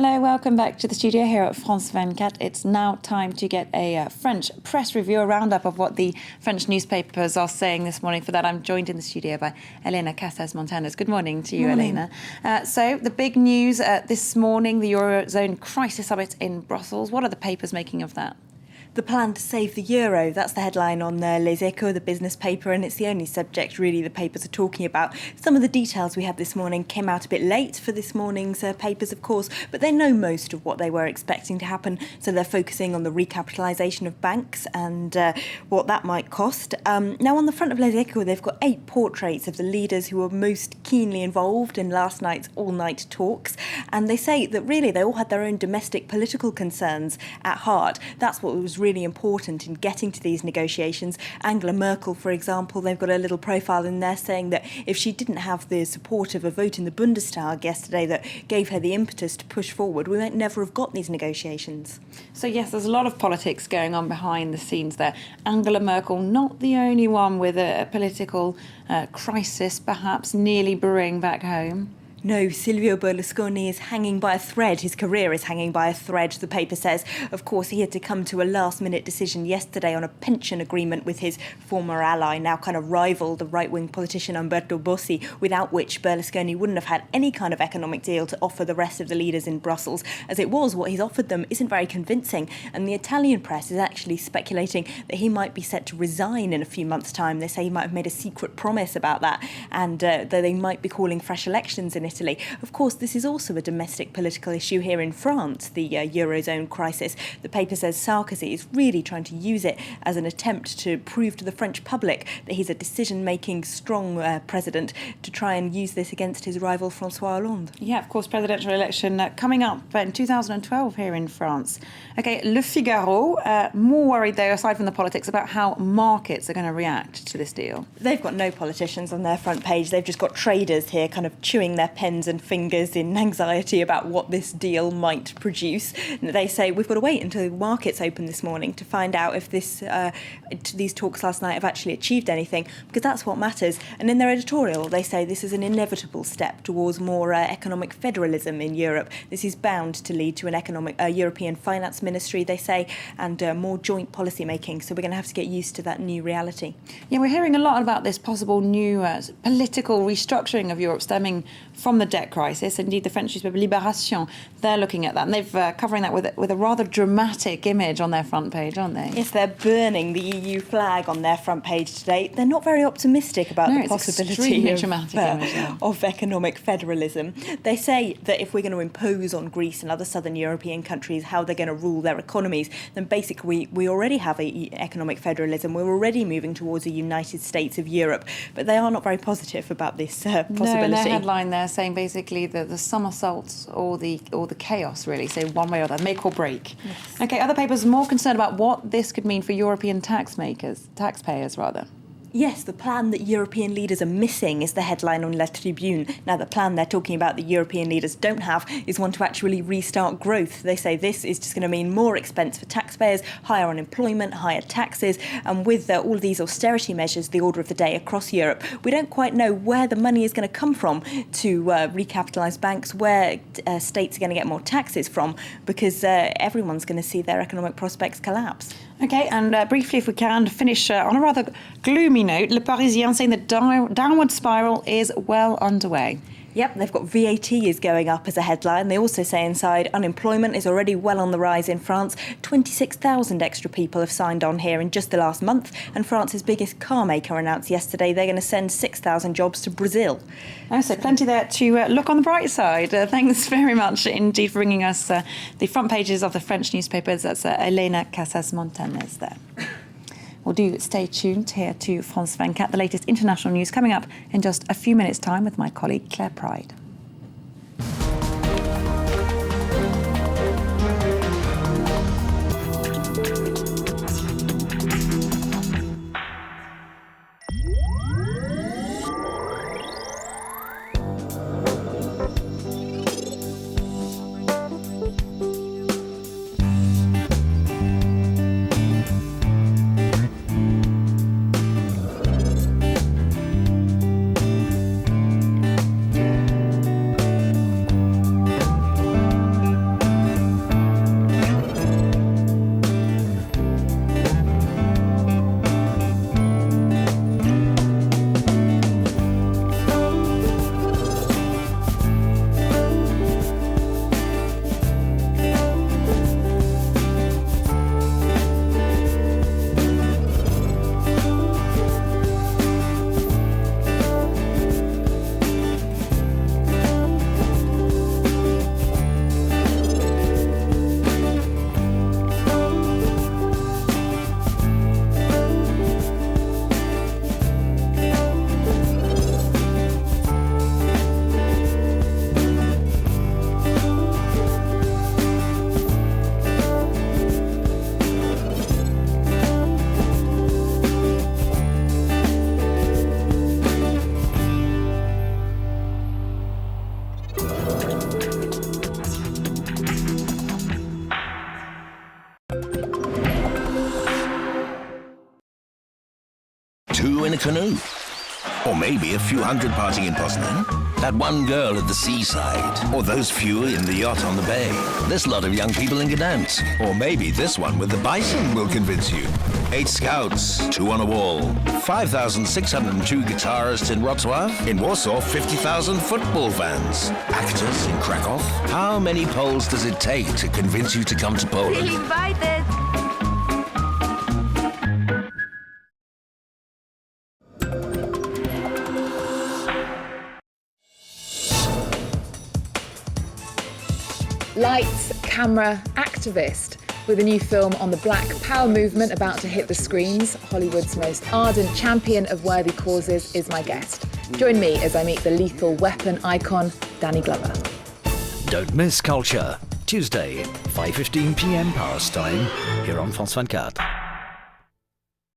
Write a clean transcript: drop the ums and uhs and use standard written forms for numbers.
Hello, welcome back to the studio here at France 24. It's now time to get a French press review, a roundup of what the French newspapers are saying this morning. For that, I'm joined in the studio by Elena Casas-Montanes. Good morning to you, Morning. Elena. So the big news this morning, the Eurozone crisis summit in Brussels. What are the papers making of that? The plan to save the euro, that's the headline on Les Echos, the business paper, and it's the only subject really the papers are talking about. Some of the details we had this morning came out a bit late for this morning's papers, of course, but they know most of what they were expecting to happen, so they're focusing on the recapitalisation of banks and what that might cost. Now, on the front of Les Echos, they've got 8 portraits of the leaders who were most keenly involved in last night's all-night talks, and they say that really they all had their own domestic political concerns at heart. That's what was really important in getting to these negotiations. Angela Merkel, for example, they've got a little profile in there saying that if she didn't have the support of a vote in the Bundestag yesterday that gave her the impetus to push forward, we might never have got these negotiations. So yes, there's a lot of politics going on behind the scenes there. Angela Merkel, not the only one with a political crisis, perhaps nearly brewing back home. No, Silvio Berlusconi is hanging by a thread. His career is hanging by a thread, the paper says. Of course, he had to come to a last-minute decision yesterday on a pension agreement with his former ally, now kind of rival, the right-wing politician Umberto Bossi, without which Berlusconi wouldn't have had any kind of economic deal to offer the rest of the leaders in Brussels. As it was, what he's offered them isn't very convincing, and the Italian press is actually speculating that he might be set to resign in a few months' time. They say he might have made a secret promise about that, and that they might be calling fresh elections in Italy. Of course, this is also a domestic political issue here in France, the Eurozone crisis. The paper says Sarkozy is really trying to use it as an attempt to prove to the French public that he's a decision-making, strong president, to try and use this against his rival François Hollande. Yeah, of course, presidential election coming up in 2012 here in France. OK, Le Figaro, more worried, though, aside from the politics, about how markets are going to react to this deal. They've got no politicians on their front page. They've just got traders here kind of chewing their pens and fingers in anxiety about what this deal might produce. They say we've got to wait until the markets open this morning to find out if these talks last night have actually achieved anything, because that's what matters. And in their editorial, they say this is an inevitable step towards more economic federalism in Europe. This is bound to lead to an European finance ministry, they say, and more joint policy making. So we're going to have to get used to that new reality. Yeah, we're hearing a lot about this possible new political restructuring of Europe stemming from the debt crisis. Indeed, the French newspaper Libération, they're looking at that, and they've covering that with a rather dramatic image on their front page, aren't they? Yes, they're burning the EU flag on their front page today. They're not very optimistic about the possibility of economic federalism. They say that if we're going to impose on Greece and other southern European countries how they're going to rule their economies, then basically we already have economic federalism. We're already moving towards a United States of Europe. But they are not very positive about this possibility. No, in their headline they're saying basically that the somersaults or the chaos, really, so one way or the other, make or break. Yes. OK, other papers are more concerned about what this could mean for European taxpayers rather. Yes, the plan that European leaders are missing is the headline on La Tribune. Now, the plan they're talking about that European leaders don't have is one to actually restart growth. They say this is just going to mean more expense for taxpayers, higher unemployment, higher taxes, and with all of these austerity measures, the order of the day across Europe, we don't quite know where the money is going to come from to recapitalise banks, where states are going to get more taxes from, because everyone's going to see their economic prospects collapse. OK, and briefly, if we can, finish on a rather gloomy note. Le Parisien saying the downward spiral is well underway. Yep, they've got VAT is going up as a headline. They also say inside unemployment is already well on the rise in France. 26,000 extra people have signed on here in just the last month. And France's biggest car maker announced yesterday they're going to send 6,000 jobs to Brazil. So plenty there to look on the bright side. Thanks very much indeed for bringing us the front pages of the French newspapers. That's Elena Casas-Montanes there. Well, do stay tuned here to France 24. The latest international news coming up in just a few minutes' time with my colleague Claire Pride. 2 in a canoe. Or maybe a few hundred partying in Poznan. That one girl at the seaside. Or those few in the yacht on the bay. This lot of young people in Gdansk. Or maybe this one with the bison will convince you. 8 scouts, 2 on a wall. 5,602 guitarists in Wrocław. In Warsaw, 50,000 football fans. Actors in Krakow. How many Poles does it take to convince you to come to Poland? Feel invited. Lights, camera, activist. With a new film on the Black Power movement about to hit the screens, Hollywood's most ardent champion of worthy causes is my guest. Join me as I meet the lethal weapon icon, Danny Glover. Don't miss Culture. Tuesday, 5:15 p.m. Paris time, here on France 24.